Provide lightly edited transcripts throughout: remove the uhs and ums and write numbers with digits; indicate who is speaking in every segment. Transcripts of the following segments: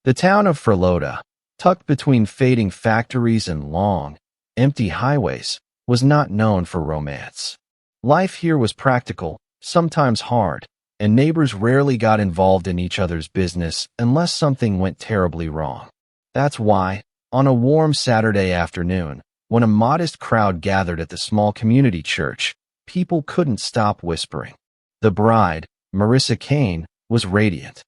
Speaker 1: The town of Friloda, tucked between fading factories and long, empty highways, was not known for romance. Life here was practical, sometimes hard, and neighbors rarely got involved in each other's business unless something went terribly wrong. That's why, on a warm Saturday afternoon, when a modest crowd gathered at the small community church, people couldn't stop whispering. The bride, Marissa Kane, was radiant.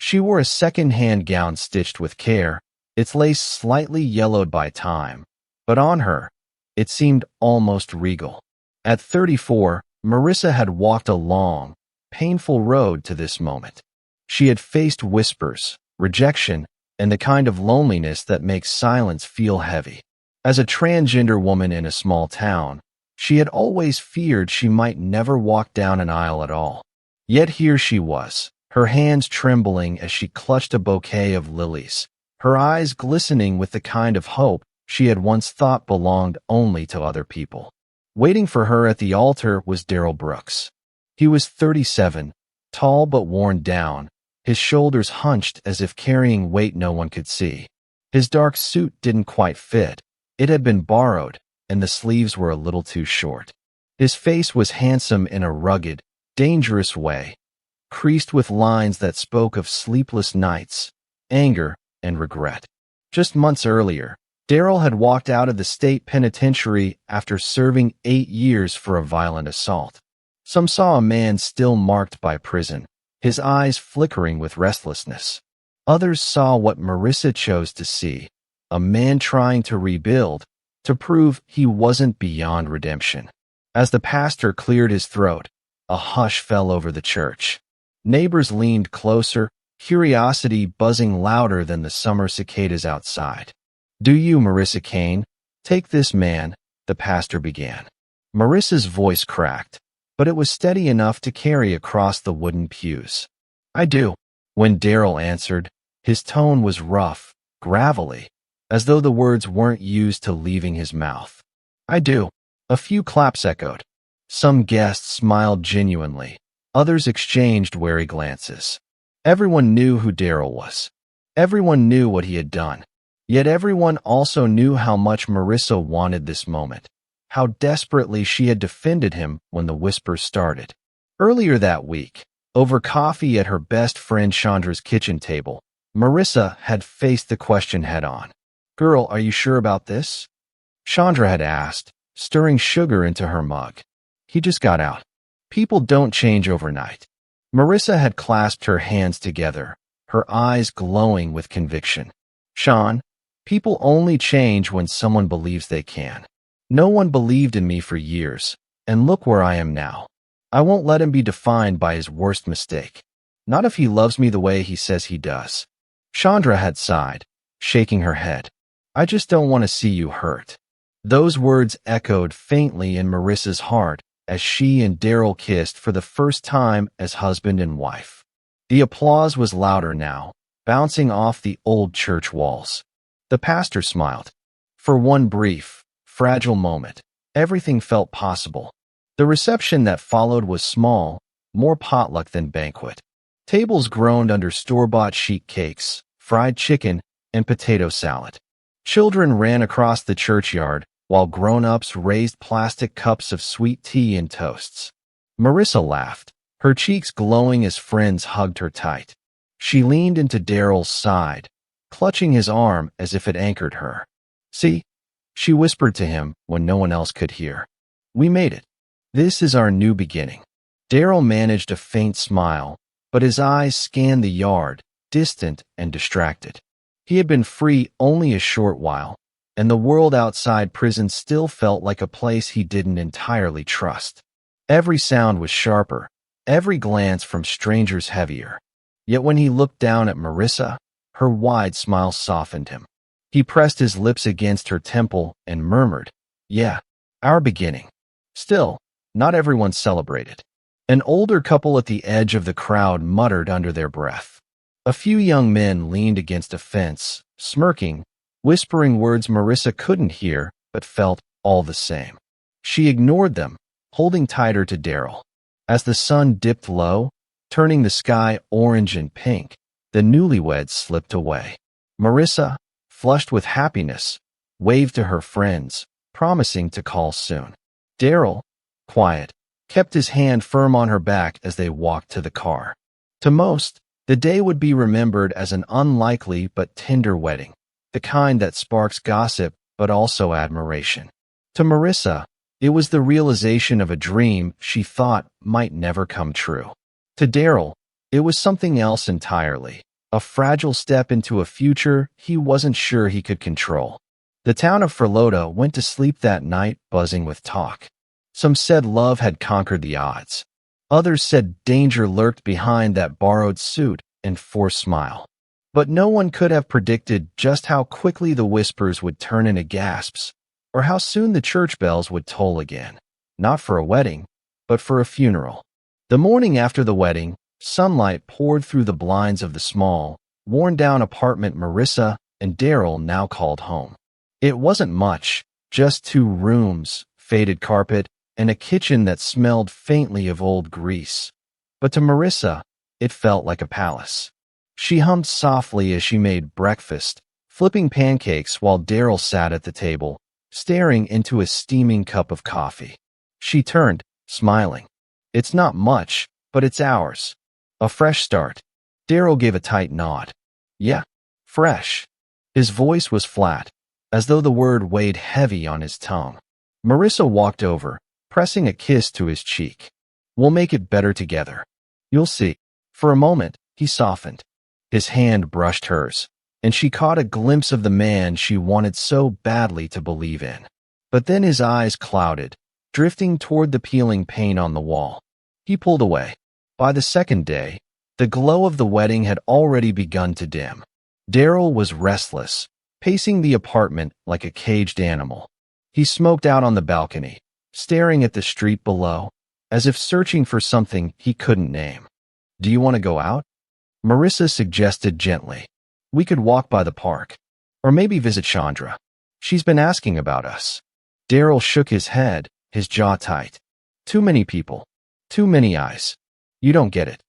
Speaker 1: She wore a second-hand gown stitched with care, its lace slightly yellowed by time, but on her, it seemed almost regal. At 34, Marissa had walked a long, painful road to this moment. She had faced whispers, rejection, and the kind of loneliness that makes silence feel heavy. As a transgender woman in a small town, she had always feared she might never walk down an aisle at all. Yet here she was, her hands trembling as she clutched a bouquet of lilies, her eyes glistening with the kind of hope she had once thought belonged only to other people. Waiting for her at the altar was Daryl Brooks. He was 37, tall but worn down, his shoulders hunched as if carrying weight no one could see. His dark suit didn't quite fit. It had been borrowed, and the sleeves were a little too short. His face was handsome in a rugged, dangerous way, creased with lines that spoke of sleepless nights, anger, and regret. Just months earlier, Daryl had walked out of the state penitentiary after serving 8 years for a violent assault. Some saw a man still marked by prison, his eyes flickering with restlessness. Others saw what Marissa chose to see, a man trying to rebuild, to prove he wasn't beyond redemption. As the pastor cleared his throat, a hush fell over the church. Neighbors leaned closer, curiosity buzzing louder than the summer cicadas outside. "Do you, Marissa Kane, take this man?" the pastor began. Marissa's voice cracked, but it was steady enough to carry across the wooden pews. "I do." When Daryl answered, his tone was rough, gravelly, as though the words weren't used to leaving his mouth. "I do." A few claps echoed. Some guests smiled genuinely. Others exchanged wary glances. Everyone knew who Daryl was. Everyone knew what he had done. Yet everyone also knew how much Marissa wanted this moment, how desperately she had defended him when the whispers started. Earlier that week, over coffee at her best friend Chandra's kitchen table, Marissa had faced the question head-on. "Girl, are you sure about this?" Chandra had asked, stirring sugar into her mug. "He just got out. People don't change overnight." Marissa had clasped her hands together, her eyes glowing with conviction. "Sean, people only change when someone believes they can. No one believed in me for years, and look where I am now. I won't let him be defined by his worst mistake. Not if he loves me the way he says he does." Chandra had sighed, shaking her head. "I just don't want to see you hurt." Those words echoed faintly in Marissa's heart as she and Daryl kissed for the first time as husband and wife. The applause was louder now, bouncing off the old church walls. The pastor smiled. For one brief, fragile moment, everything felt possible. The reception that followed was small, more potluck than banquet. Tables groaned under store-bought sheet cakes, fried chicken, and potato salad. Children ran across the churchyard, while grown-ups raised plastic cups of sweet tea and toasts. Marissa laughed, her cheeks glowing as friends hugged her tight. She leaned into Daryl's side, clutching his arm as if it anchored her. "See?" she whispered to him when no one else could hear. "We made it. This is our new beginning." Daryl managed a faint smile, but his eyes scanned the yard, distant and distracted. He had been free only a short while, and the world outside prison still felt like a place he didn't entirely trust. Every sound was sharper, every glance from strangers heavier. Yet when he looked down at Marissa, her wide smile softened him. He pressed his lips against her temple and murmured, "Yeah, our beginning." Still, not everyone celebrated. An older couple at the edge of the crowd muttered under their breath. A few young men leaned against a fence, smirking, whispering words Marissa couldn't hear but felt all the same. She ignored them, holding tighter to Daryl. As the sun dipped low, turning the sky orange and pink, The newlyweds slipped away. Marissa, flushed with happiness, waved to her friends, promising to call soon. Daryl, quiet, kept his hand firm on her back as they walked to the car. To most, the day would be remembered as an unlikely but tender wedding, the kind that sparks gossip but also admiration. To Marissa, it was the realization of a dream she thought might never come true. To Daryl, it was something else entirely, a fragile step into a future he wasn't sure he could control. The town of Friloda went to sleep that night buzzing with talk. Some said love had conquered the odds. Others said danger lurked behind that borrowed suit and forced smile. But no one could have predicted just how quickly the whispers would turn into gasps, or how soon the church bells would toll again, not for a wedding, but for a funeral. The morning after the wedding, sunlight poured through the blinds of the small, worn-down apartment Marissa and Daryl now called home. It wasn't much, just 2 rooms, faded carpet, and a kitchen that smelled faintly of old grease. But to Marissa, it felt like a palace. She hummed softly as she made breakfast, flipping pancakes while Daryl sat at the table, staring into a steaming cup of coffee. She turned, smiling. It's not much, but it's ours. A fresh start. Daryl gave a tight nod. Yeah, fresh. His voice was flat, as though the word weighed heavy on his tongue. Marissa walked over, pressing a kiss to his cheek. We'll make it better together. You'll see. For a moment, he softened. His hand brushed hers, and she caught a glimpse of the man she wanted so badly to believe in. But then his eyes clouded, drifting toward the peeling paint on the wall. He pulled away. By the second day, the glow of the wedding had already begun to dim. Daryl was restless, pacing the apartment like a caged animal. He smoked out on the balcony, staring at the street below, as if searching for something he couldn't name. Do you want to go out? Marissa suggested gently. We could walk by the park. Or maybe visit Chandra. She's been asking about us. Daryl shook his head, his jaw tight. Too many people. Too many eyes. You don't get it.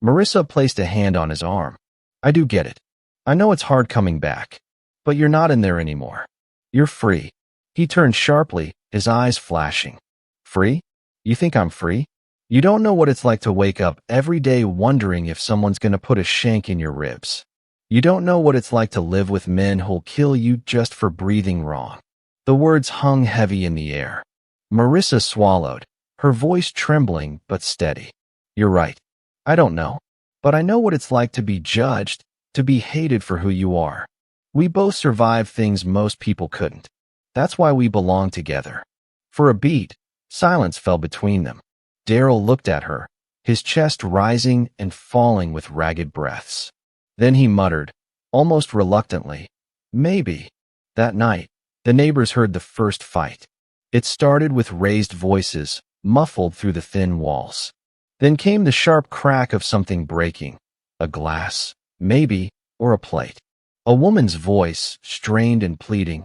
Speaker 1: Marissa placed a hand on his arm. I do get it. I know it's hard coming back. But you're not in there anymore. You're free. He turned sharply, his eyes flashing. Free? You think I'm free? You don't know what it's like to wake up every day wondering if someone's going to put a shank in your ribs. You don't know what it's like to live with men who'll kill you just for breathing wrong. The words hung heavy in the air. Marissa swallowed, her voice trembling but steady. You're right. I don't know. But I know what it's like to be judged, to be hated for who you are. We both survived things most people couldn't. That's why we belong together. For a beat, silence fell between them. Daryl looked at her, his chest rising and falling with ragged breaths. Then he muttered, almost reluctantly, maybe. That night, the neighbors heard the first fight. It started with raised voices, muffled through the thin walls. Then came the sharp crack of something breaking. A glass, maybe, or a plate. A woman's voice, strained and pleading.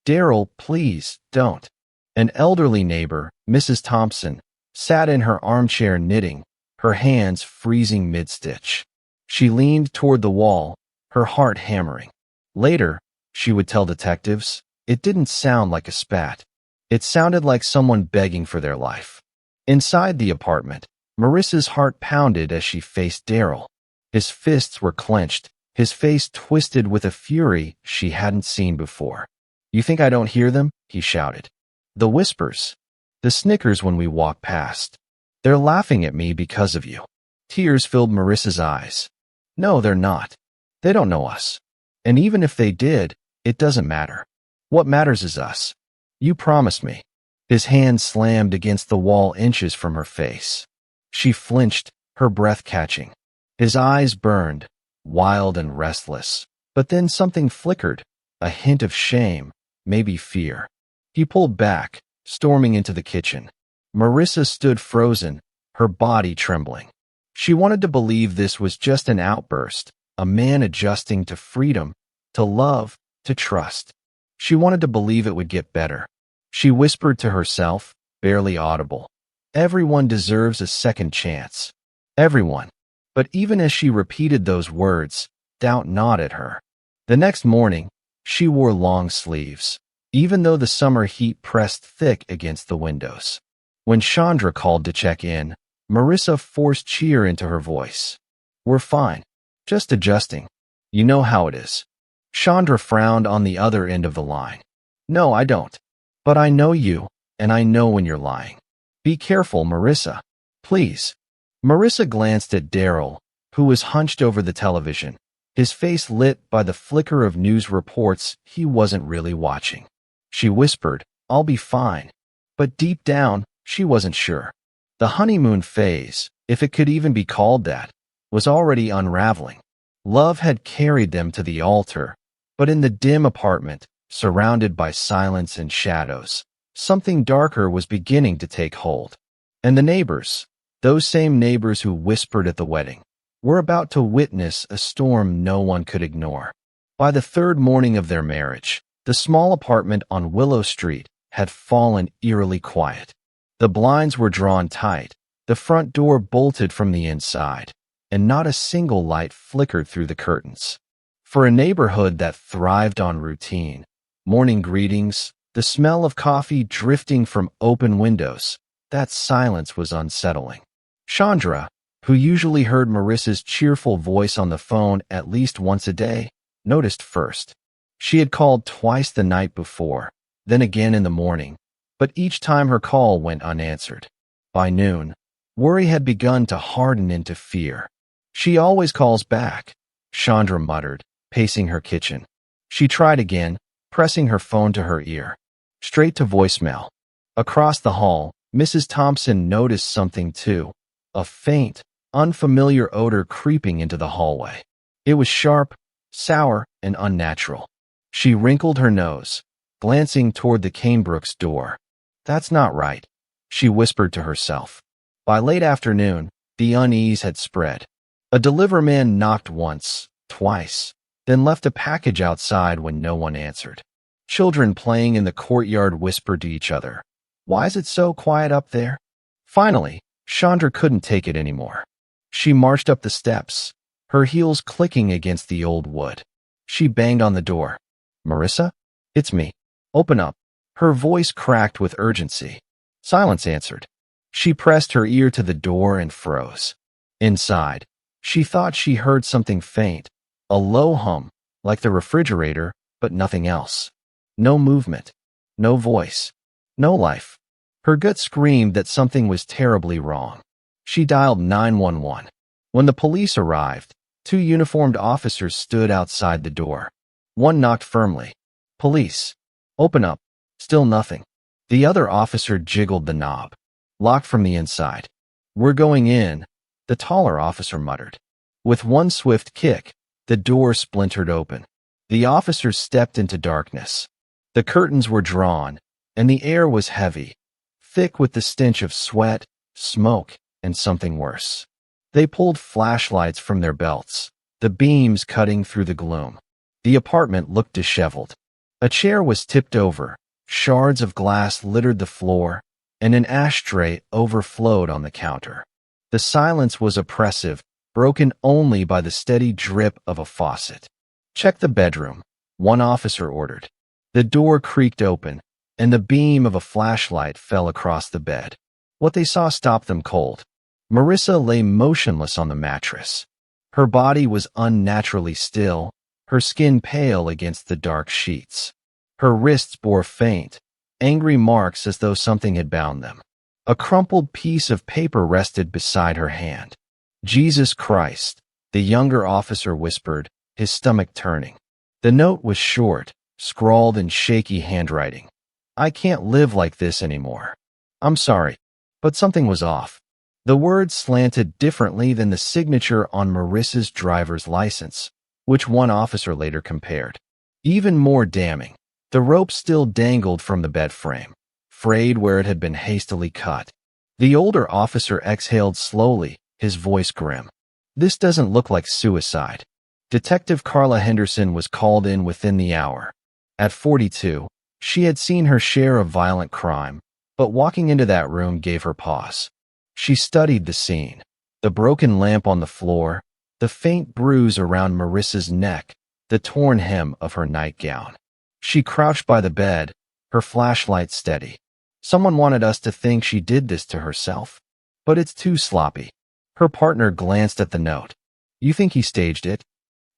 Speaker 1: Daryl, please, don't. An elderly neighbor, Mrs. Thompson, sat in her armchair knitting, her hands freezing mid-stitch. She leaned toward the wall, her heart hammering. Later, she would tell detectives, it didn't sound like a spat. It sounded like someone begging for their life. Inside the apartment, Marissa's heart pounded as she faced Daryl. His fists were clenched, his face twisted with a fury she hadn't seen before. You think I don't hear them? He shouted. The whispers. The snickers when we walk past. They're laughing at me because of you. Tears filled Marissa's eyes. No, they're not. They don't know us. And even if they did, it doesn't matter. What matters is us. You promised me. His hand slammed against the wall inches from her face. She flinched, her breath catching. His eyes burned, wild and restless. But then something flickered, a hint of shame, maybe fear. He pulled back, storming into the kitchen. Marissa stood frozen, her body trembling. She wanted to believe this was just an outburst, a man adjusting to freedom, to love, to trust. She wanted to believe it would get better. She whispered to herself, barely audible. Everyone deserves a second chance. Everyone. But even as she repeated those words, doubt gnawed at her. The next morning, she wore long sleeves, even though the summer heat pressed thick against the windows. When Chandra called to check in, Marissa forced cheer into her voice. "We're fine. Just adjusting. You know how it is." Chandra frowned on the other end of the line. "No, I don't. But I know you, and I know when you're lying. Be careful, Marissa. Please." Marissa glanced at Daryl, who was hunched over the television, his face lit by the flicker of news reports he wasn't really watching. She whispered, "I'll be fine." But deep down, she wasn't sure. The honeymoon phase, if it could even be called that, was already unraveling. Love had carried them to the altar, but in the dim apartment, surrounded by silence and shadows, something darker was beginning to take hold. And the neighbors, those same neighbors who whispered at the wedding, were about to witness a storm no one could ignore. By the third morning of their marriage, the small apartment on Willow Street had fallen eerily quiet. The blinds were drawn tight, the front door bolted from the inside, and not a single light flickered through the curtains. For a neighborhood that thrived on routine, morning greetings, the smell of coffee drifting from open windows, that silence was unsettling. Chandra, who usually heard Marissa's cheerful voice on the phone at least once a day, noticed first. She had called twice the night before, then again in the morning, but each time her call went unanswered. By noon, worry had begun to harden into fear. "She always calls back," Chandra muttered, pacing her kitchen. She tried again, pressing her phone to her ear. Straight to voicemail. Across the hall, Mrs. Thompson noticed something too, a faint, unfamiliar odor creeping into the hallway. It was sharp, sour, and unnatural. She wrinkled her nose, glancing toward the Canebrooks' door. "That's not right," she whispered to herself. By late afternoon, the unease had spread. A delivery man knocked once, twice, then left a package outside when no one answered. Children playing in the courtyard whispered to each other, "Why is it so quiet up there?" Finally, Chandra couldn't take it anymore. She marched up the steps, her heels clicking against the old wood. She banged on the door. "Marissa? It's me. Open up." Her voice cracked with urgency. Silence answered. She pressed her ear to the door and froze. Inside, she thought she heard something faint, a low hum, like the refrigerator, but nothing else. No movement, no voice, no life. Her gut screamed that something was terribly wrong. She dialed 911. When the police arrived, 2 uniformed officers stood outside the door. One knocked firmly. "Police. Open up." Still nothing. The other officer jiggled the knob. Locked from the inside. "We're going in," the taller officer muttered. With one swift kick, the door splintered open. The officers stepped into darkness. The curtains were drawn, and the air was heavy, thick with the stench of sweat, smoke, and something worse. They pulled flashlights from their belts, the beams cutting through the gloom. The apartment looked disheveled. A chair was tipped over, shards of glass littered the floor, and an ashtray overflowed on the counter. The silence was oppressive, broken only by the steady drip of a faucet. "Check the bedroom," one officer ordered. The door creaked open, and the beam of a flashlight fell across the bed. What they saw stopped them cold. Marissa lay motionless on the mattress. Her body was unnaturally still, her skin pale against the dark sheets. Her wrists bore faint, angry marks as though something had bound them. A crumpled piece of paper rested beside her hand. "Jesus Christ," the younger officer whispered, his stomach turning. The note was short, scrawled in shaky handwriting. "I can't live like this anymore. I'm sorry, but something was off." The words slanted differently than the signature on Marissa's driver's license, which one officer later compared. Even more damning, the rope still dangled from the bed frame, frayed where it had been hastily cut. The older officer exhaled slowly, his voice grim. "This doesn't look like suicide." Detective Carla Henderson was called in within the hour. At 42, she had seen her share of violent crime, but walking into that room gave her pause. She studied the scene. The broken lamp on the floor, the faint bruise around Marissa's neck, the torn hem of her nightgown. She crouched by the bed, her flashlight steady. Someone wanted us to think she did this to herself. But it's too sloppy. Her partner glanced at the note. You think he staged it?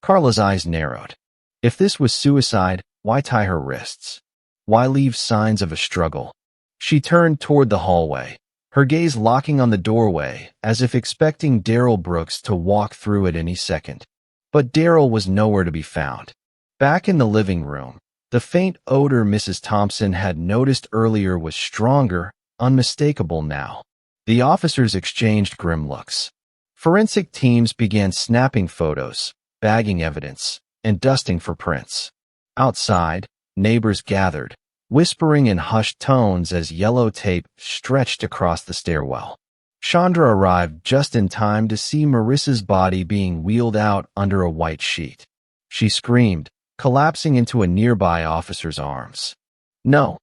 Speaker 1: Carla's eyes narrowed. If this was suicide, why tie her wrists? Why leave signs of a struggle? She turned toward the hallway, her gaze locking on the doorway as if expecting Daryl Brooks to walk through at any second. But Daryl was nowhere to be found. Back in the living room, the faint odor Mrs. Thompson had noticed earlier was stronger, unmistakable now. The officers exchanged grim looks. Forensic teams began snapping photos, bagging evidence, and dusting for prints. Outside, neighbors gathered, whispering in hushed tones as yellow tape stretched across the stairwell. Chandra arrived just in time to see Marissa's body being wheeled out under a white sheet. She screamed, collapsing into a nearby officer's arms. No.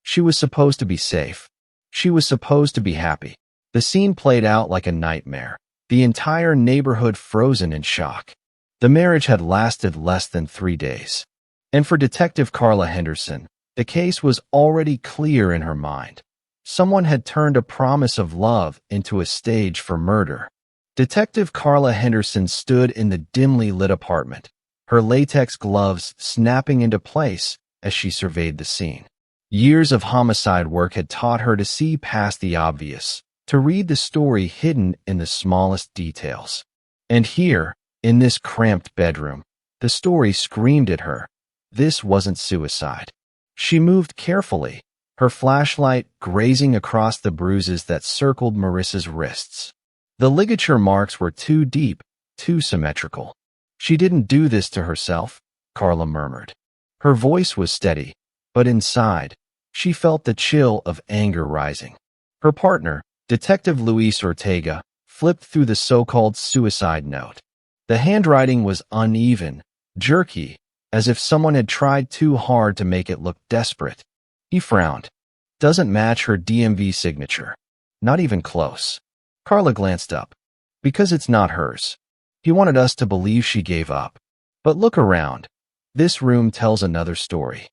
Speaker 1: She was supposed to be safe. She was supposed to be happy. The scene played out like a nightmare, the entire neighborhood frozen in shock. The marriage had lasted less than 3 days. And for Detective Carla Henderson, the case was already clear in her mind. Someone had turned a promise of love into a stage for murder. Detective Carla Henderson stood in the dimly lit apartment, her latex gloves snapping into place as she surveyed the scene. Years of homicide work had taught her to see past the obvious, to read the story hidden in the smallest details. And here, in this cramped bedroom, the story screamed at her. This wasn't suicide. She moved carefully, her flashlight grazing across the bruises that circled Marissa's wrists. The ligature marks were too deep, too symmetrical. She didn't do this to herself, Carla murmured. Her voice was steady, but inside, she felt the chill of anger rising. Her partner, Detective Luis Ortega, flipped through the so-called suicide note. The handwriting was uneven, jerky, as if someone had tried too hard to make it look desperate. He frowned. Doesn't match her DMV signature. Not even close. Carla glanced up. Because it's not hers. He wanted us to believe she gave up. But look around. This room tells another story.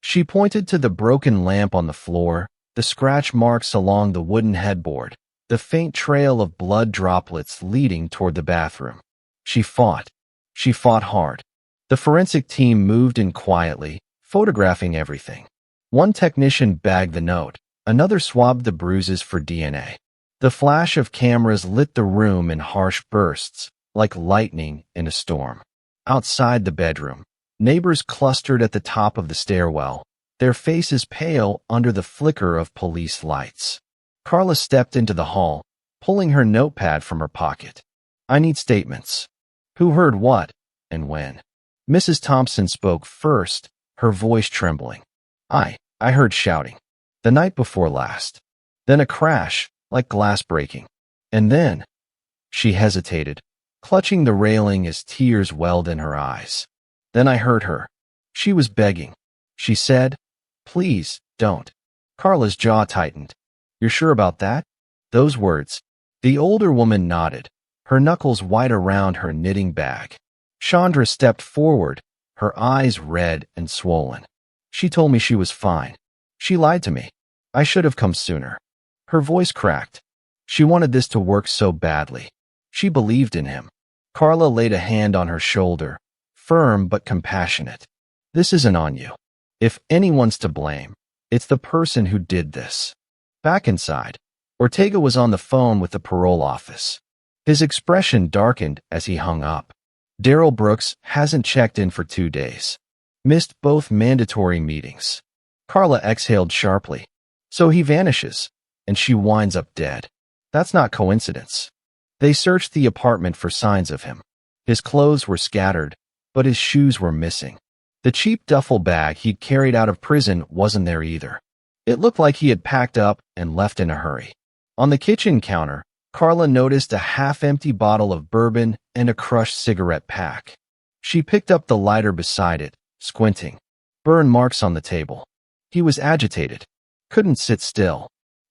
Speaker 1: She pointed to the broken lamp on the floor, the scratch marks along the wooden headboard, the faint trail of blood droplets leading toward the bathroom. She fought. She fought hard. The forensic team moved in quietly, photographing everything. One technician bagged the note, another swabbed the bruises for DNA. The flash of cameras lit the room in harsh bursts, like lightning in a storm. Outside the bedroom, neighbors clustered at the top of the stairwell, their faces pale under the flicker of police lights. Carla stepped into the hall, pulling her notepad from her pocket. I need statements. Who heard what, and when? Mrs. Thompson spoke first, her voice trembling. I heard shouting. The night before last. Then a crash, like glass breaking. And then... She hesitated, clutching the railing as tears welled in her eyes. Then I heard her. She was begging. She said, "Please, don't." Carla's jaw tightened. You're sure about that? Those words. The older woman nodded, her knuckles white around her knitting bag. Chandra stepped forward, her eyes red and swollen. She told me she was fine. She lied to me. I should have come sooner. Her voice cracked. She wanted this to work so badly. She believed in him. Carla laid a hand on her shoulder, firm but compassionate. This isn't on you. If anyone's to blame, it's the person who did this. Back inside, Ortega was on the phone with the parole office. His expression darkened as he hung up. Daryl Brooks hasn't checked in for 2 days. Missed both mandatory meetings. Carla exhaled sharply. So he vanishes, and she winds up dead. That's not coincidence. They searched the apartment for signs of him. His clothes were scattered, but his shoes were missing. The cheap duffel bag he'd carried out of prison wasn't there either. It looked like he had packed up and left in a hurry. On the kitchen counter, Carla noticed a half-empty bottle of bourbon and a crushed cigarette pack. She picked up the lighter beside it, squinting. Burn marks on the table. He was agitated. Couldn't sit still.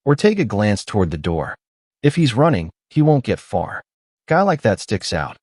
Speaker 1: Ortega glanced toward the door. If he's running, he won't get far. Guy like that sticks out.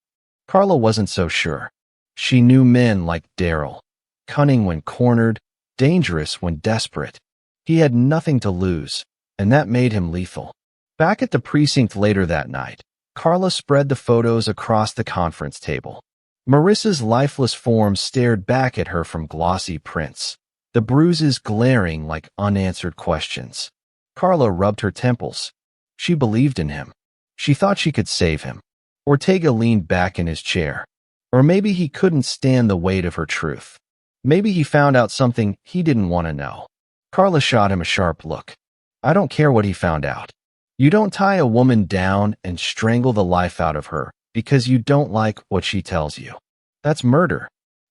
Speaker 1: Carla wasn't so sure. She knew men like Daryl. Cunning when cornered, dangerous when desperate. He had nothing to lose, and that made him lethal. Back at the precinct later that night, Carla spread the photos across the conference table. Marissa's lifeless form stared back at her from glossy prints, the bruises glaring like unanswered questions. Carla rubbed her temples. She believed in him. She thought she could save him. Ortega leaned back in his chair. Or maybe he couldn't stand the weight of her truth. Maybe he found out something he didn't want to know. Carla shot him a sharp look. I don't care what he found out. You don't tie a woman down and strangle the life out of her because you don't like what she tells you. That's murder.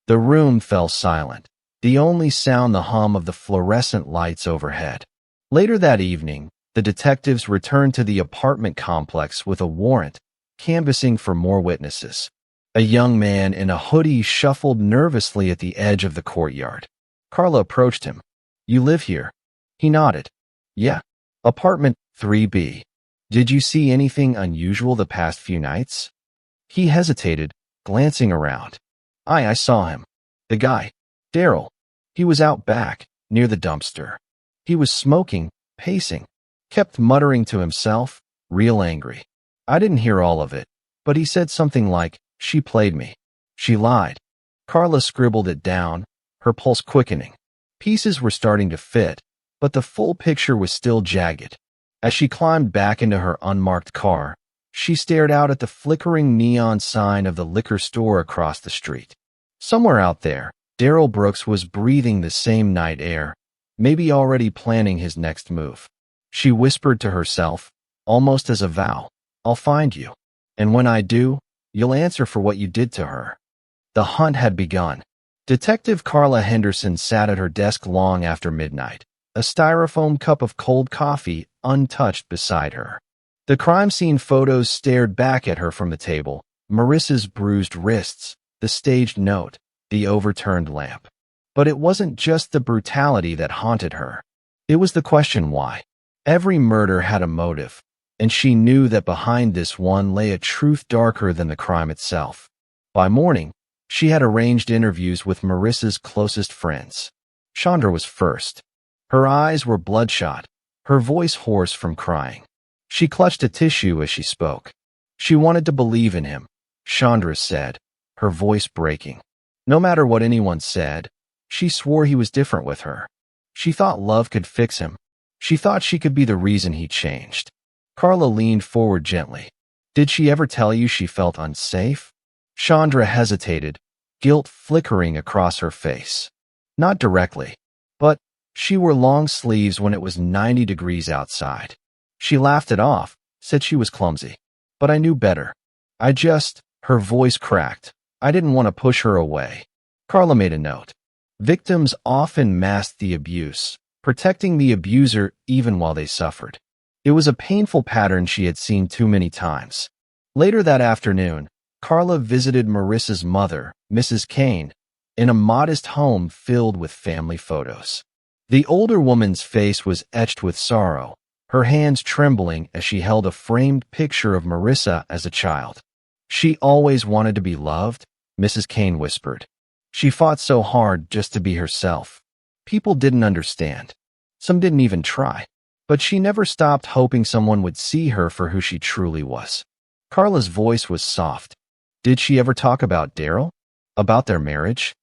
Speaker 1: The room fell silent, the only sound the hum of the fluorescent lights overhead. Later that evening, the detectives returned to the apartment complex with a warrant, canvassing for more witnesses. A young man in a hoodie shuffled nervously at the edge of the courtyard. Carla approached him. You live here? He nodded. Yeah. Apartment 3B. Did you see anything unusual the past few nights? He hesitated, glancing around. I saw him. The guy. Daryl. He was out back, near the dumpster. He was smoking, pacing. Kept muttering to himself, real angry. I didn't hear all of it, but he said something like, she played me. She lied. Carla scribbled it down, her pulse quickening. Pieces were starting to fit, but the full picture was still jagged. As she climbed back into her unmarked car, she stared out at the flickering neon sign of the liquor store across the street. Somewhere out there, Daryl Brooks was breathing the same night air, maybe already planning his next move. She whispered to herself, almost as a vow, I'll find you. And when I do, you'll answer for what you did to her. The hunt had begun. Detective Carla Henderson sat at her desk long after midnight, a styrofoam cup of cold coffee untouched beside her. The crime scene photos stared back at her from the table, Marissa's bruised wrists, the staged note, the overturned lamp. But it wasn't just the brutality that haunted her. It was the question why. Every murder had a motive, and she knew that behind this one lay a truth darker than the crime itself. By morning, she had arranged interviews with Marissa's closest friends. Chandra was first. Her eyes were bloodshot, her voice hoarse from crying. She clutched a tissue as she spoke. She wanted to believe in him, Chandra said, her voice breaking. No matter what anyone said, she swore he was different with her. She thought love could fix him. She thought she could be the reason he changed. Carla leaned forward gently. Did she ever tell you she felt unsafe? Chandra hesitated, guilt flickering across her face. Not directly, but she wore long sleeves when it was 90 degrees outside. She laughed it off, said she was clumsy. But I knew better. Her voice cracked. I didn't want to push her away. Carla made a note. Victims often masked the abuse, protecting the abuser even while they suffered. It was a painful pattern she had seen too many times. Later that afternoon, Carla visited Marissa's mother, Mrs. Kane, in a modest home filled with family photos. The older woman's face was etched with sorrow, her hands trembling as she held a framed picture of Marissa as a child. She always wanted to be loved, Mrs. Kane whispered. She fought so hard just to be herself. People didn't understand. Some didn't even try. But she never stopped hoping someone would see her for who she truly was. Carla's voice was soft. Did she ever talk about Daryl? About their marriage?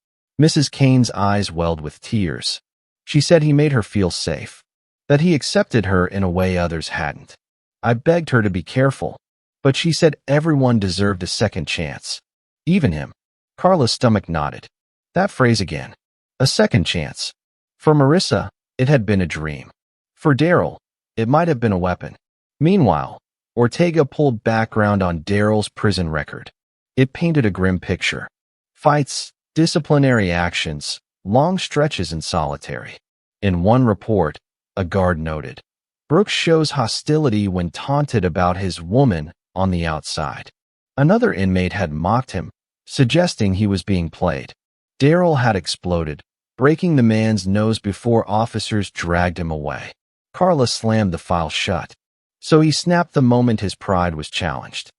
Speaker 1: Mrs. Kane's eyes welled with tears. She said he made her feel safe, that he accepted her in a way others hadn't. I begged her to be careful, but she said everyone deserved a second chance. Even him. Carla's stomach nodded. That phrase again. A second chance. For Marissa, it had been a dream. For Daryl, it might have been a weapon. Meanwhile, Ortega pulled background on Daryl's prison record. It painted a grim picture. Fights, disciplinary actions, long stretches in solitary. In one report, a guard noted, Brooks shows hostility when taunted about his woman on the outside. Another inmate had mocked him, suggesting he was being played. Daryl had exploded, breaking the man's nose before officers dragged him away. Carla slammed the file shut. So he snapped the moment his pride was challenged.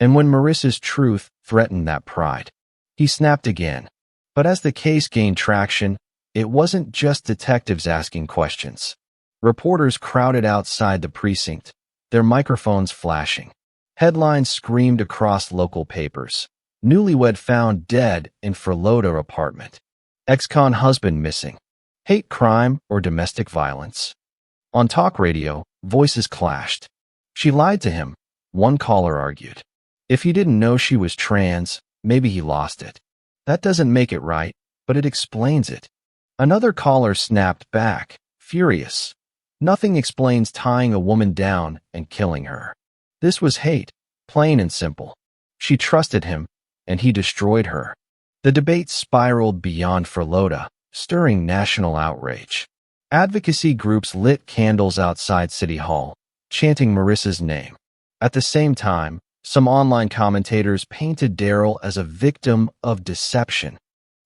Speaker 1: And when Marissa's truth threatened that pride, he snapped again. But as the case gained traction, it wasn't just detectives asking questions. Reporters crowded outside the precinct, their microphones flashing. Headlines screamed across local papers. Newlywed found dead in Friloda apartment. Ex-con husband missing. Hate crime or domestic violence. On talk radio, voices clashed. She lied to him, one caller argued. If he didn't know she was trans, maybe he lost it. That doesn't make it right, but it explains it. Another caller snapped back, furious. Nothing explains tying a woman down and killing her. This was hate, plain and simple. She trusted him, and he destroyed her. The debate spiraled beyond Friloda, stirring national outrage. Advocacy groups lit candles outside City Hall, chanting Marissa's name. At the same time, some online commentators painted Daryl as a victim of deception.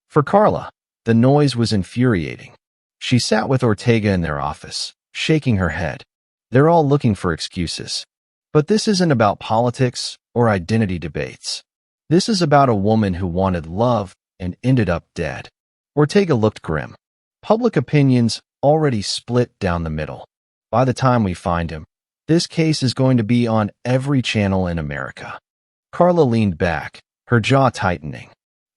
Speaker 1: For Carla, the noise was infuriating. She sat with Ortega in their office, shaking her head. They're all looking for excuses. But this isn't about politics or identity debates. This is about a woman who wanted love and ended up dead. Ortega looked grim. Public opinion's already split down the middle. By the time we find him, this case is going to be on every channel in America. Carla leaned back, her jaw tightening.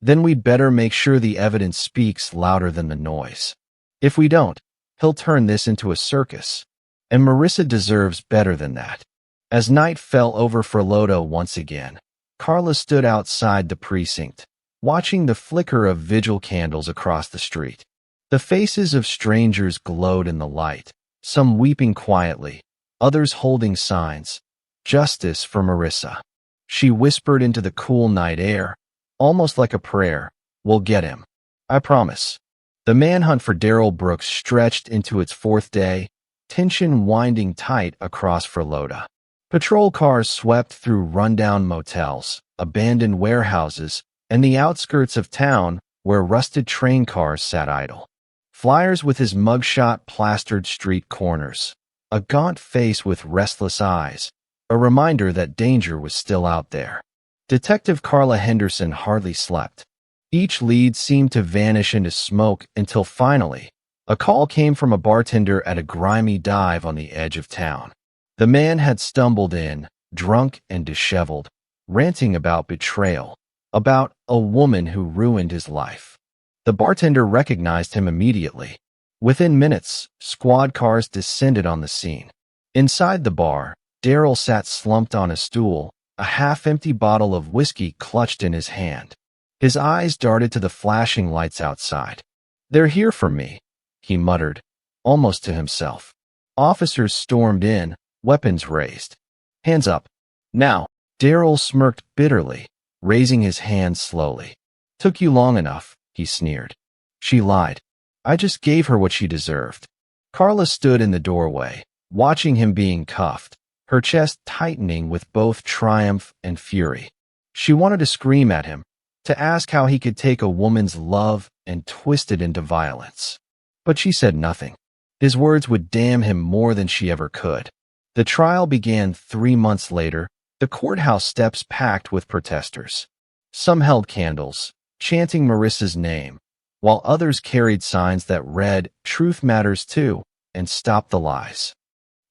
Speaker 1: Then we'd better make sure the evidence speaks louder than the noise. If we don't, he'll turn this into a circus. And Marissa deserves better than that. As night fell over Friloda once again, Carla stood outside the precinct, watching the flicker of vigil candles across the street. The faces of strangers glowed in the light, some weeping quietly, others holding signs. Justice for Marissa. She whispered into the cool night air, almost like a prayer. We'll get him. I promise. The manhunt for Daryl Brooks stretched into its fourth day, tension winding tight across Friloda. Patrol cars swept through rundown motels, abandoned warehouses, and the outskirts of town where rusted train cars sat idle. Flyers with his mugshot plastered street corners. A gaunt face with restless eyes, a reminder that danger was still out there. Detective Carla Henderson hardly slept. Each lead seemed to vanish into smoke until finally, a call came from a bartender at a grimy dive on the edge of town. The man had stumbled in, drunk and disheveled, ranting about betrayal, about a woman who ruined his life. The bartender recognized him immediately. Within minutes, squad cars descended on the scene. Inside the bar, Daryl sat slumped on a stool, a half-empty bottle of whiskey clutched in his hand. His eyes darted to the flashing lights outside. "They're here for me," he muttered, almost to himself. Officers stormed in, weapons raised. "Hands up. Now." Daryl smirked bitterly, raising his hands slowly. "Took you long enough," he sneered. She lied. "I just gave her what she deserved." Carla stood in the doorway, watching him being cuffed, her chest tightening with both triumph and fury. She wanted to scream at him, to ask how he could take a woman's love and twist it into violence. But she said nothing. His words would damn him more than she ever could. The trial began 3 months later, the courthouse steps packed with protesters. Some held candles, chanting Marissa's name, while others carried signs that read, "Truth matters too," and "Stop the lies."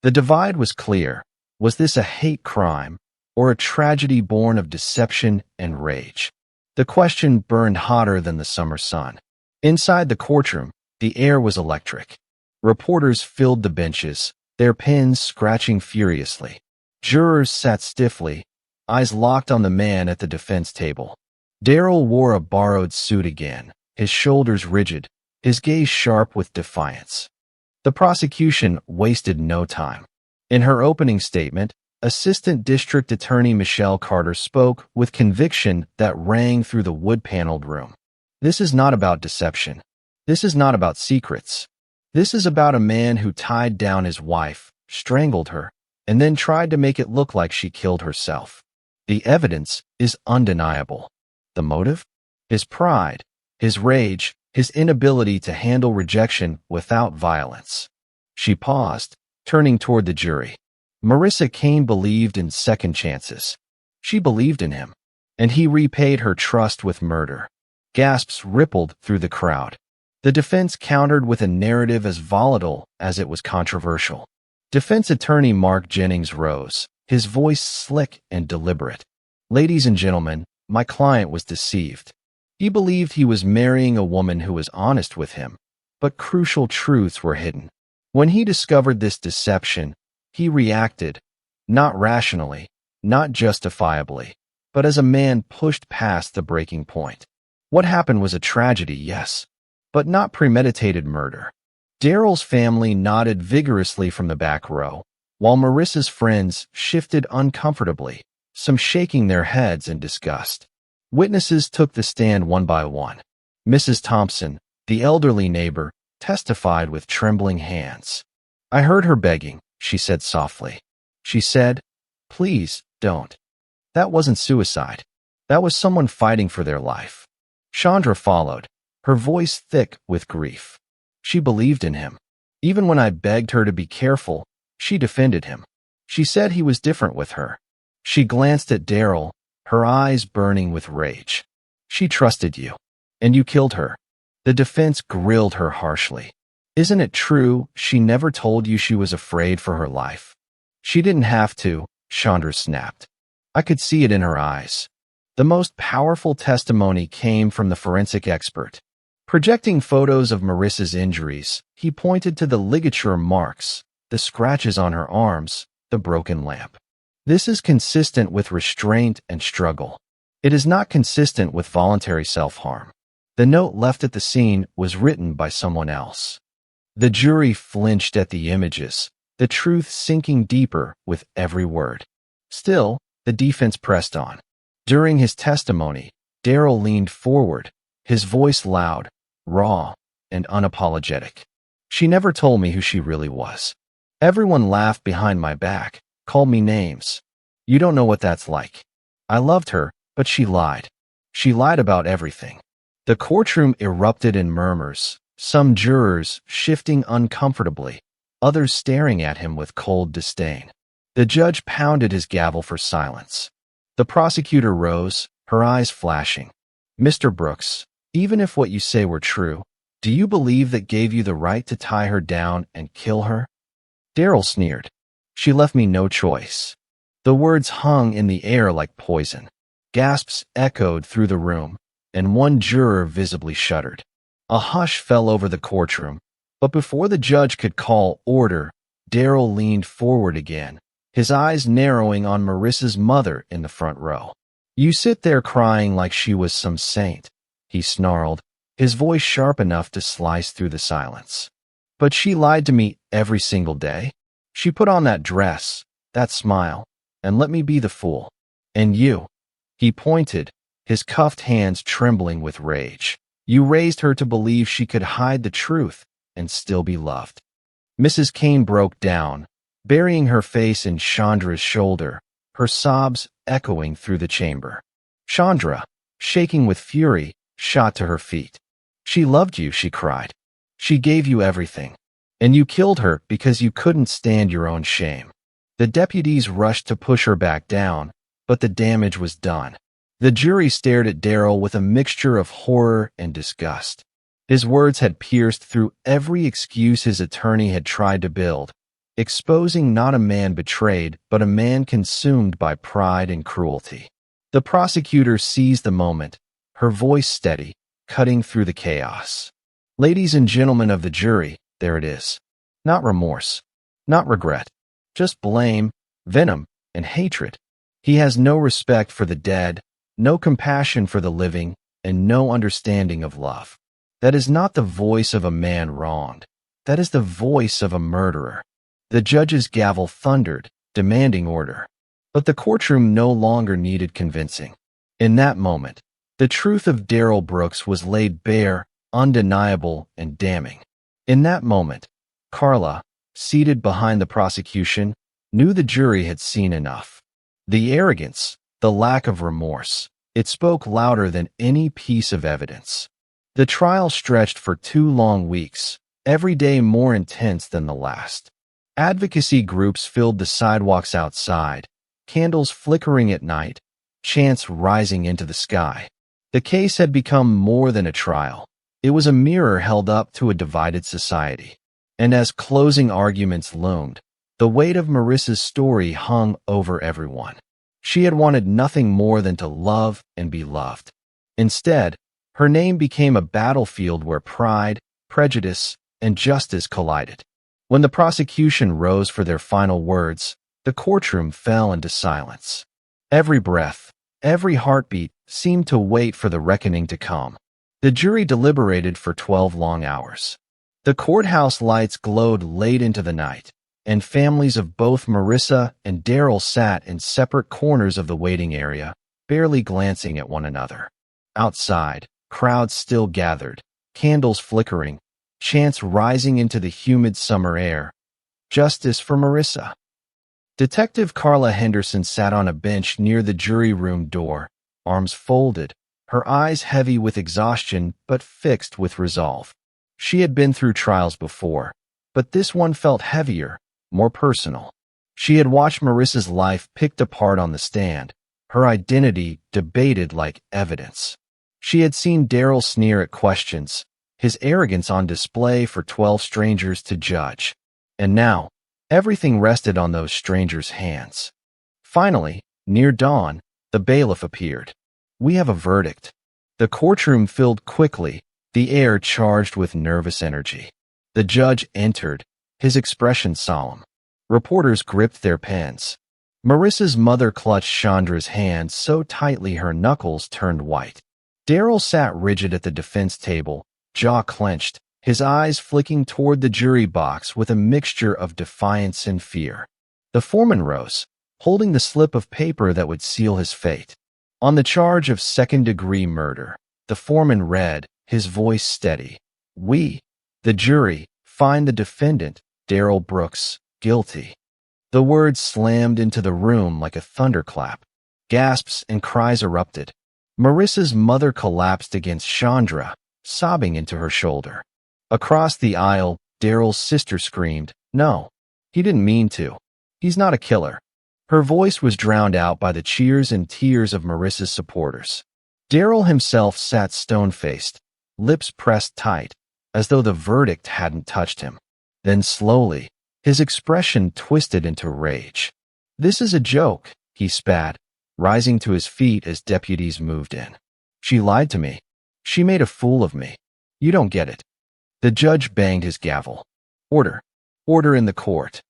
Speaker 1: The divide was clear. Was this a hate crime, or a tragedy born of deception and rage? The question burned hotter than the summer sun. Inside the courtroom, the air was electric. Reporters filled the benches, their pens scratching furiously. Jurors sat stiffly, eyes locked on the man at the defense table. Daryl wore a borrowed suit again, his shoulders rigid, his gaze sharp with defiance. The prosecution wasted no time. In her opening statement, Assistant District Attorney Michelle Carter spoke with conviction that rang through the wood-paneled room. This is not about deception. This is not about secrets. This is about a man who tied down his wife, strangled her, and then tried to make it look like she killed herself. The evidence is undeniable. The motive? His pride, his rage, his inability to handle rejection without violence. She paused, turning toward the jury. Marissa Kane believed in second chances. She believed in him, and he repaid her trust with murder. Gasps rippled through the crowd. The defense countered with a narrative as volatile as it was controversial. Defense attorney Mark Jennings rose, his voice slick and deliberate. "Ladies and gentlemen, my client was deceived. He believed he was marrying a woman who was honest with him, but crucial truths were hidden. When he discovered this deception, he reacted, not rationally, not justifiably, but as a man pushed past the breaking point. What happened was a tragedy, yes, but not premeditated murder." Daryl's family nodded vigorously from the back row, while Marissa's friends shifted uncomfortably, some shaking their heads in disgust. Witnesses took the stand one by one. Mrs. Thompson, the elderly neighbor, testified with trembling hands. "I heard her begging," she said softly. "She said, 'Please, don't.' That wasn't suicide. That was someone fighting for their life." Chandra followed, her voice thick with grief. "She believed in him. Even when I begged her to be careful, she defended him. She said he was different with her." She glanced at Daryl, her eyes burning with rage. "She trusted you, and you killed her." The defense grilled her harshly. "Isn't it true she never told you she was afraid for her life?" "She didn't have to," Chandra snapped. "I could see it in her eyes." The most powerful testimony came from the forensic expert. Projecting photos of Marissa's injuries, he pointed to the ligature marks, the scratches on her arms, the broken lamp. "This is consistent with restraint and struggle. It is not consistent with voluntary self-harm." The note left at the scene was written by someone else. The jury flinched at the images, the truth sinking deeper with every word. Still, the defense pressed on. During his testimony, Daryl leaned forward, his voice loud, raw, and unapologetic. "She never told me who she really was. Everyone laughed behind my back, called me names. You don't know what that's like. I loved her, but she lied. She lied about everything." The courtroom erupted in murmurs, some jurors shifting uncomfortably, others staring at him with cold disdain. The judge pounded his gavel for silence. The prosecutor rose, her eyes flashing. "Mr. Brooks, even if what you say were true, do you believe that gave you the right to tie her down and kill her?" Daryl sneered. "She left me no choice." The words hung in the air like poison. Gasps echoed through the room, and one juror visibly shuddered. A hush fell over the courtroom, but before the judge could call order, Daryl leaned forward again, his eyes narrowing on Marissa's mother in the front row. "You sit there crying like she was some saint," he snarled, his voice sharp enough to slice through the silence. "But she lied to me every single day. She put on that dress, that smile, and let me be the fool. And you," he pointed, his cuffed hands trembling with rage, "you raised her to believe she could hide the truth and still be loved." Mrs. Kane broke down, burying her face in Chandra's shoulder, her sobs echoing through the chamber. Chandra, shaking with fury, shot to her feet. "She loved you," she cried. "She gave you everything. And you killed her because you couldn't stand your own shame." The deputies rushed to push her back down, but the damage was done. The jury stared at Daryl with a mixture of horror and disgust. His words had pierced through every excuse his attorney had tried to build, exposing not a man betrayed, but a man consumed by pride and cruelty. The prosecutor seized the moment, her voice steady, cutting through the chaos. "Ladies and gentlemen of the jury, there it is. Not remorse, not regret, just blame, venom, and hatred. He has no respect for the dead, no compassion for the living, and no understanding of love. That is not the voice of a man wronged. That is the voice of a murderer." The judge's gavel thundered, demanding order. But the courtroom no longer needed convincing. In that moment, the truth of Daryl Brooks was laid bare, undeniable and damning. In that moment, Carla, seated behind the prosecution, knew the jury had seen enough. The arrogance, the lack of remorse, it spoke louder than any piece of evidence. The trial stretched for 2 long weeks, every day more intense than the last. Advocacy groups filled the sidewalks outside, candles flickering at night, chants rising into the sky. The case had become more than a trial. It was a mirror held up to a divided society. And as closing arguments loomed, the weight of Marissa's story hung over everyone. She had wanted nothing more than to love and be loved. Instead, her name became a battlefield where pride, prejudice, and justice collided. When the prosecution rose for their final words, the courtroom fell into silence. Every breath, every heartbeat seemed to wait for the reckoning to come. The jury deliberated for 12 long hours. The courthouse lights glowed late into the night, and families of both Marissa and Daryl sat in separate corners of the waiting area, barely glancing at one another. Outside, crowds still gathered, candles flickering, chants rising into the humid summer air. Justice for Marissa. Detective Carla Henderson sat on a bench near the jury room door, arms folded, her eyes heavy with exhaustion but fixed with resolve. She had been through trials before, but this one felt heavier, more personal. She had watched Marissa's life picked apart on the stand, her identity debated like evidence. She had seen Daryl sneer at questions, his arrogance on display for 12 strangers to judge. And now, everything rested on those strangers' hands. Finally, near dawn, the bailiff appeared. "We have a verdict." The courtroom filled quickly, the air charged with nervous energy. The judge entered, his expression solemn. Reporters gripped their pens. Marissa's mother clutched Chandra's hand so tightly her knuckles turned white. Daryl sat rigid at the defense table, jaw clenched, his eyes flicking toward the jury box with a mixture of defiance and fear. The foreman rose, holding the slip of paper that would seal his fate. On the charge of second-degree murder, the foreman read, his voice steady. "We, the jury, find the defendant, Daryl Brooks, guilty." The words slammed into the room like a thunderclap. Gasps and cries erupted. Marissa's mother collapsed against Chandra, sobbing into her shoulder. Across the aisle, Daryl's sister screamed, "No, he didn't mean to. He's not a killer." Her voice was drowned out by the cheers and tears of Marissa's supporters. Daryl himself sat stone-faced, lips pressed tight, as though the verdict hadn't touched him. Then slowly, his expression twisted into rage. "This is a joke," he spat, rising to his feet as deputies moved in. "She lied to me. She made a fool of me. You don't get it." The judge banged his gavel. "Order. Order in the court."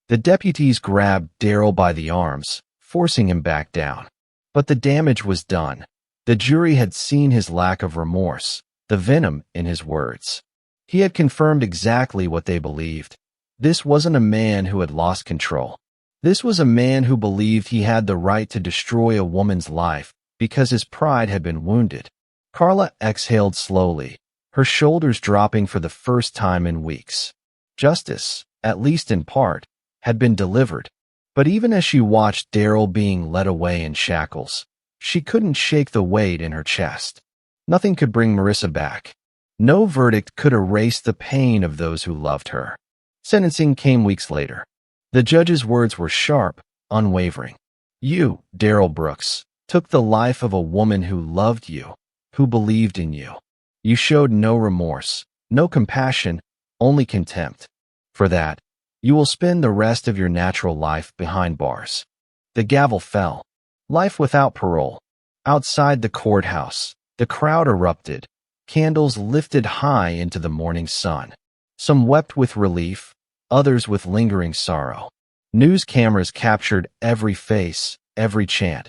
Speaker 1: The deputies grabbed Daryl by the arms, forcing him back down. But the damage was done. The jury had seen his lack of remorse, the venom in his words. He had confirmed exactly what they believed. This wasn't a man who had lost control. This was a man who believed he had the right to destroy a woman's life because his pride had been wounded. Carla exhaled slowly, her shoulders dropping for the first time in weeks. Justice, at least in part, had been delivered. But even as she watched Daryl being led away in shackles, she couldn't shake the weight in her chest. Nothing could bring Marissa back. No verdict could erase the pain of those who loved her. Sentencing came weeks later. The judge's words were sharp, unwavering. "You, Daryl Brooks, took the life of a woman who loved you, who believed in you. You showed no remorse, no compassion, only contempt. For that, you will spend the rest of your natural life behind bars." The gavel fell. Life without parole. Outside the courthouse, the crowd erupted, candles lifted high into the morning sun. Some wept with relief, others with lingering sorrow. News cameras captured every face, every chant.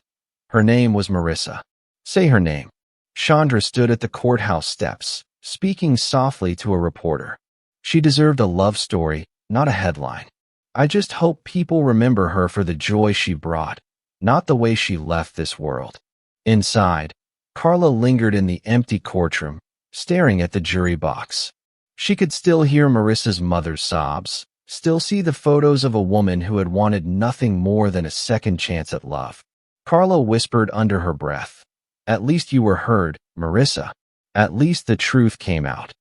Speaker 1: Her name was Marissa. "Say her name." Chandra stood at the courthouse steps, speaking softly to a reporter. She deserved a love story, not a headline. "I just hope people remember her for the joy she brought, not the way she left this world." Inside, Carla lingered in the empty courtroom, staring at the jury box. She could still hear Marissa's mother's sobs, still see the photos of a woman who had wanted nothing more than a second chance at love. Carla whispered under her breath, "At least you were heard, Marissa. At least the truth came out."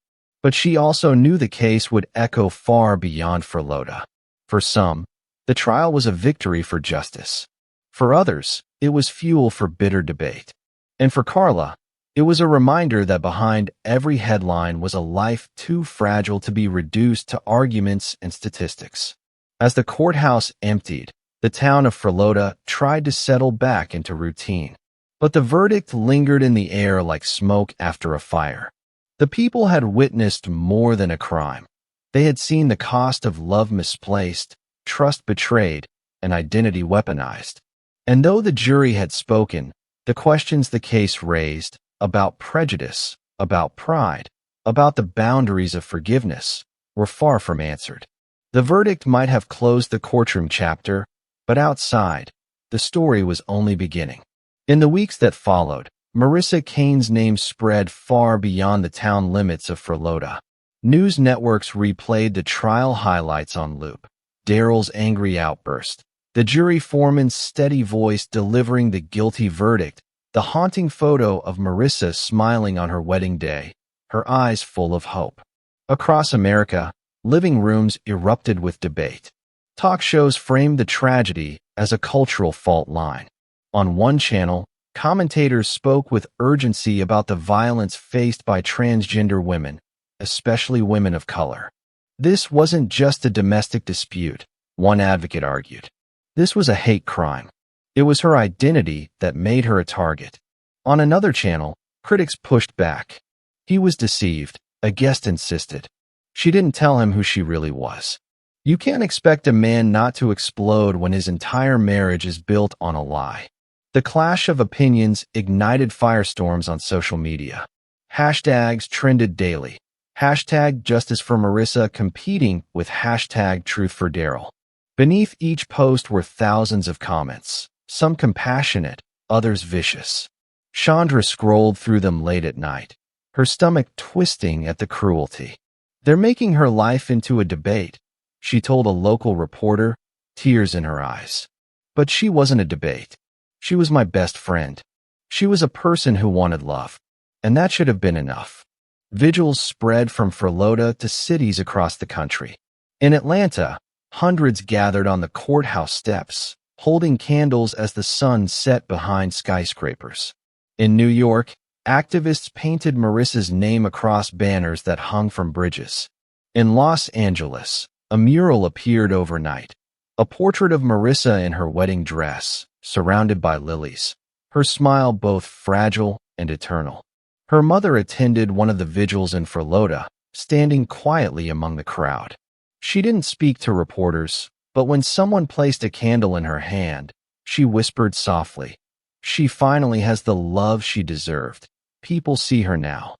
Speaker 1: But she also knew the case would echo far beyond Friloda. For some, the trial was a victory for justice. For others, it was fuel for bitter debate. And for Carla, it was a reminder that behind every headline was a life too fragile to be reduced to arguments and statistics. As the courthouse emptied, the town of Friloda tried to settle back into routine. But the verdict lingered in the air like smoke after a fire. The people had witnessed more than a crime. They had seen the cost of love misplaced, trust betrayed, and identity weaponized. And though the jury had spoken, the questions the case raised about prejudice, about pride, about the boundaries of forgiveness were far from answered. The verdict might have closed the courtroom chapter, but outside, the story was only beginning. In the weeks that followed, Marissa Kane's name spread far beyond the town limits of Friloda. News networks replayed the trial highlights on loop. Daryl's angry outburst, the jury foreman's steady voice delivering the guilty verdict, the haunting photo of Marissa smiling on her wedding day, her eyes full of hope. Across America, living rooms erupted with debate. Talk shows framed the tragedy as a cultural fault line. On one channel, commentators spoke with urgency about the violence faced by transgender women, especially women of color. This wasn't just a domestic dispute, one advocate argued. This was a hate crime. It was her identity that made her a target. On another channel, critics pushed back. He was deceived, a guest insisted. She didn't tell him who she really was. You can't expect a man not to explode when his entire marriage is built on a lie. The clash of opinions ignited firestorms on social media. Hashtags trended daily. Hashtag Justice for Marissa competing with hashtag Truth for Daryl. Beneath each post were thousands of comments, some compassionate, others vicious. Chandra scrolled through them late at night, her stomach twisting at the cruelty. They're making her life into a debate, she told a local reporter, tears in her eyes. But she wasn't a debate. She was my best friend. She was a person who wanted love. And that should have been enough. Vigils spread from Friloda to cities across the country. In Atlanta, hundreds gathered on the courthouse steps, holding candles as the sun set behind skyscrapers. In New York, activists painted Marissa's name across banners that hung from bridges. In Los Angeles, a mural appeared overnight, a portrait of Marissa in her wedding dress, surrounded by lilies, her smile both fragile and eternal. Her mother attended one of the vigils in Friloda, standing quietly among the crowd. She didn't speak to reporters, but when someone placed a candle in her hand, she whispered softly, "She finally has the love she deserved. People see her now."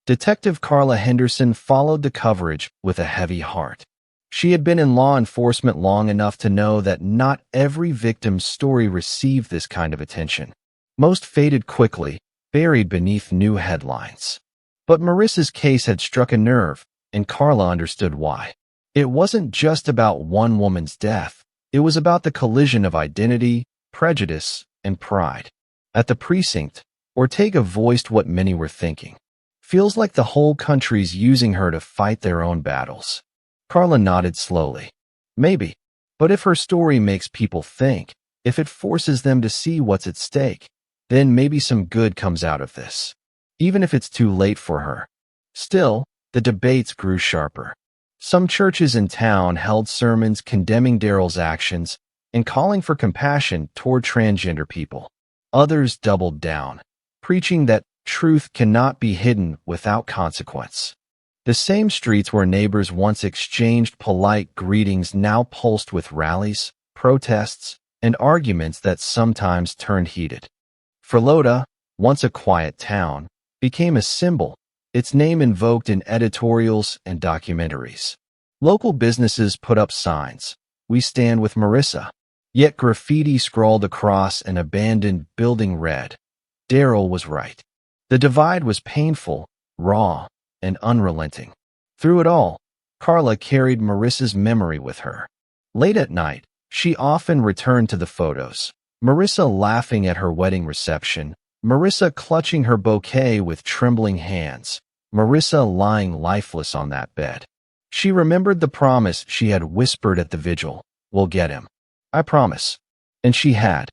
Speaker 1: Detective Carla Henderson followed the coverage with a heavy heart. She had been in law enforcement long enough to know that not every victim's story received this kind of attention. Most faded quickly, buried beneath new headlines. But Marissa's case had struck a nerve, and Carla understood why. It wasn't just about one woman's death. It was about the collision of identity, prejudice, and pride. At the precinct, Ortega voiced what many were thinking. "Feels like the whole country's using her to fight their own battles." Carla nodded slowly. Maybe. But if her story makes people think, if it forces them to see what's at stake, then maybe some good comes out of this. Even if it's too late for her. Still, the debates grew sharper. Some churches in town held sermons condemning Daryl's actions and calling for compassion toward transgender people. Others doubled down, preaching that truth cannot be hidden without consequence. The same streets where neighbors once exchanged polite greetings now pulsed with rallies, protests, and arguments that sometimes turned heated. Friloda, once a quiet town, became a symbol, its name invoked in editorials and documentaries. Local businesses put up signs, "We stand with Marissa." Yet graffiti scrawled across an abandoned building read, "Daryl was right." The divide was painful, raw, and unrelenting. Through it all, Carla carried Marissa's memory with her. Late at night, she often returned to the photos. Marissa laughing at her wedding reception, Marissa clutching her bouquet with trembling hands, Marissa lying lifeless on that bed. She remembered the promise she had whispered at the vigil, "We'll get him. I promise." And she had.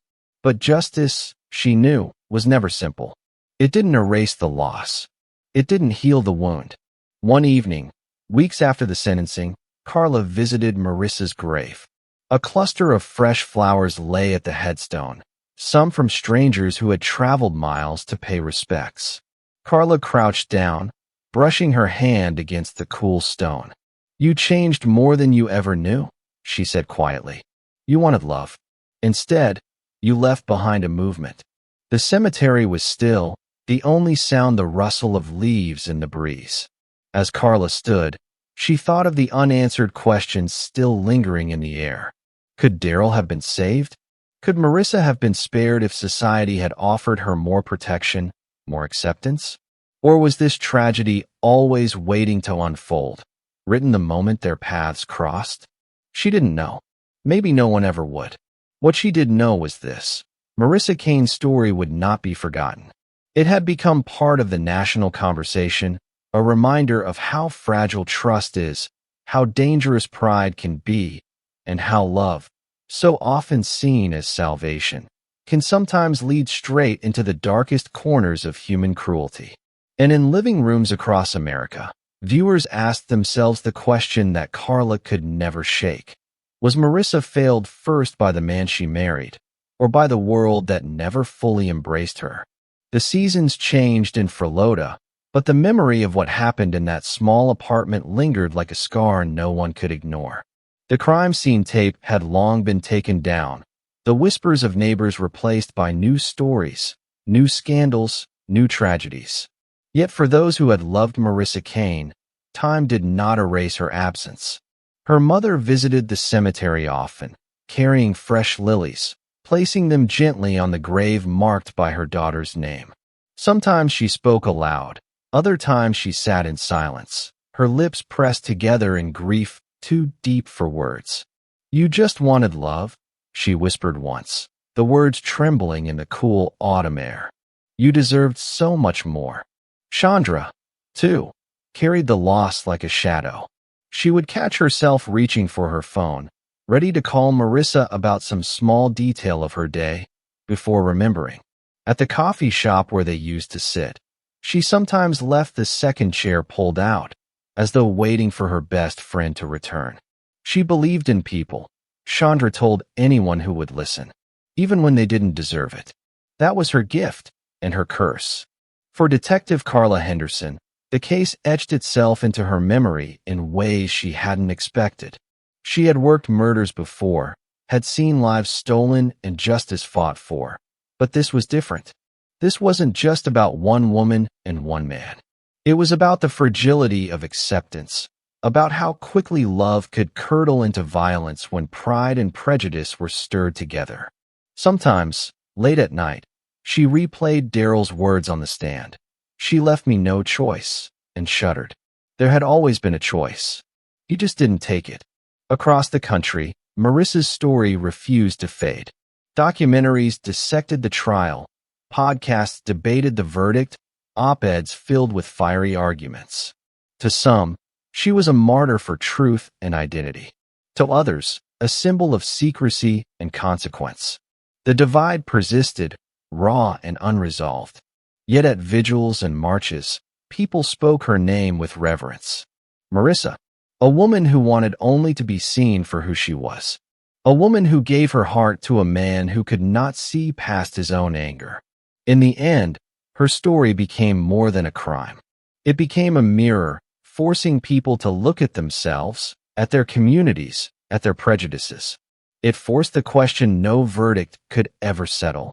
Speaker 1: But justice, she knew, was never simple. It didn't erase the loss. It didn't heal the wound. One evening, weeks after the sentencing, Carla visited Marissa's grave. A cluster of fresh flowers lay at the headstone, some from strangers who had traveled miles to pay respects. Carla crouched down, brushing her hand against the cool stone. "You changed more than you ever knew," she said quietly. "You wanted love. Instead, you left behind a movement." The cemetery was still, the only sound the rustle of leaves in the breeze. As Carla stood, she thought of the unanswered questions still lingering in the air. Could Daryl have been saved? Could Marissa have been spared if society had offered her more protection, more acceptance? Or was this tragedy always waiting to unfold, written the moment their paths crossed? She didn't know. Maybe no one ever would. What she did know was this: Marissa Kane's story would not be forgotten. It had become part of the national conversation, a reminder of how fragile trust is, how dangerous pride can be, and how love, so often seen as salvation, can sometimes lead straight into the darkest corners of human cruelty. And in living rooms across America, viewers asked themselves the question that Carla could never shake. Was Marissa failed first by the man she married, or by the world that never fully embraced her? The seasons changed in Friloda, but the memory of what happened in that small apartment lingered like a scar no one could ignore. The crime scene tape had long been taken down, the whispers of neighbors replaced by new stories, new scandals, new tragedies. Yet for those who had loved Marissa Kane, time did not erase her absence. Her mother visited the cemetery often, carrying fresh lilies, placing them gently on the grave marked by her daughter's name. Sometimes she spoke aloud, other times she sat in silence, her lips pressed together in grief too deep for words. "You just wanted love," she whispered once, the words trembling in the cool autumn air. "You deserved so much more." Chandra, too, carried the loss like a shadow. She would catch herself reaching for her phone, ready to call Marissa about some small detail of her day, before remembering. At the coffee shop where they used to sit, she sometimes left the second chair pulled out, as though waiting for her best friend to return. She believed in people, Chandra told anyone who would listen, even when they didn't deserve it. That was her gift and her curse. For Detective Carla Henderson, the case etched itself into her memory in ways she hadn't expected. She had worked murders before, had seen lives stolen and justice fought for, but this was different. This wasn't just about one woman and one man. It was about the fragility of acceptance, about how quickly love could curdle into violence when pride and prejudice were stirred together. Sometimes, late at night, she replayed Daryl's words on the stand. "She left me no choice," and shuddered. There had always been a choice. He just didn't take it. Across the country, Marissa's story refused to fade. Documentaries dissected the trial, podcasts debated the verdict, op-eds filled with fiery arguments. To some, she was a martyr for truth and identity. To others, a symbol of secrecy and consequence. The divide persisted, raw and unresolved. Yet at vigils and marches, people spoke her name with reverence. Marissa, a woman who wanted only to be seen for who she was. A woman who gave her heart to a man who could not see past his own anger. In the end, her story became more than a crime. It became a mirror, forcing people to look at themselves, at their communities, at their prejudices. It forced the question no verdict could ever settle.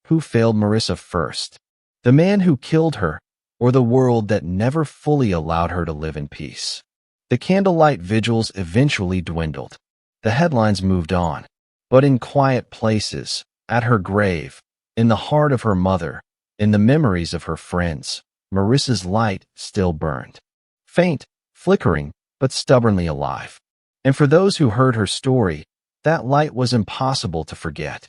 Speaker 1: Who failed Marissa first? The man who killed her, or the world that never fully allowed her to live in peace? The candlelight vigils eventually dwindled. The headlines moved on. But in quiet places, at her grave, in the heart of her mother, in the memories of her friends, Marissa's light still burned. Faint, flickering, but stubbornly alive. And for those who heard her story, that light was impossible to forget.